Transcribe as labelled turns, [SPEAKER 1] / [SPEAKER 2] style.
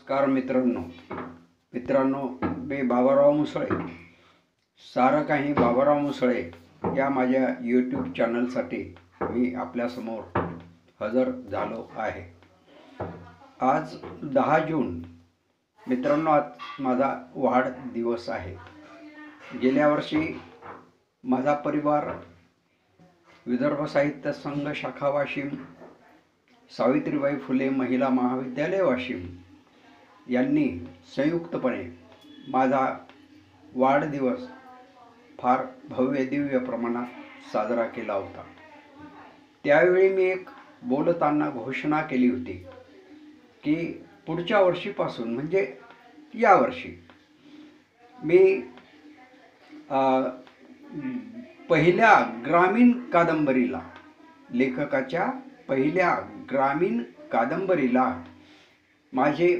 [SPEAKER 1] नमस्कार मित्रांनो, मी बाबाराव मुसळे. सारं काही बाबाराव मुसळे या माझ्या यूट्यूब चॅनलसाठी मी आपल्यासमोर हजर झालो आहे. आज 10 जून मित्रांनो, आज माझा वाढदिवस आहे. गेल्या वर्षी माझा परिवार विदर्भ साहित्य संघ शाखा वाशिम, सावित्रीबाई फुले महिला महाविद्यालय वाशिम यांनी संयुक्तपणे माझा वाढदिवस फार भव्य दिव्य प्रमाणात साजरा केला होता. त्यावेळी मी एक बोलताना घोषणा केली होती की पुढच्या वर्षीपासून म्हणजे या वर्षी मी पहिल्या ग्रामीण कादंबरीला, लेखकाच्या पहिल्या ग्रामीण कादंबरीला माझे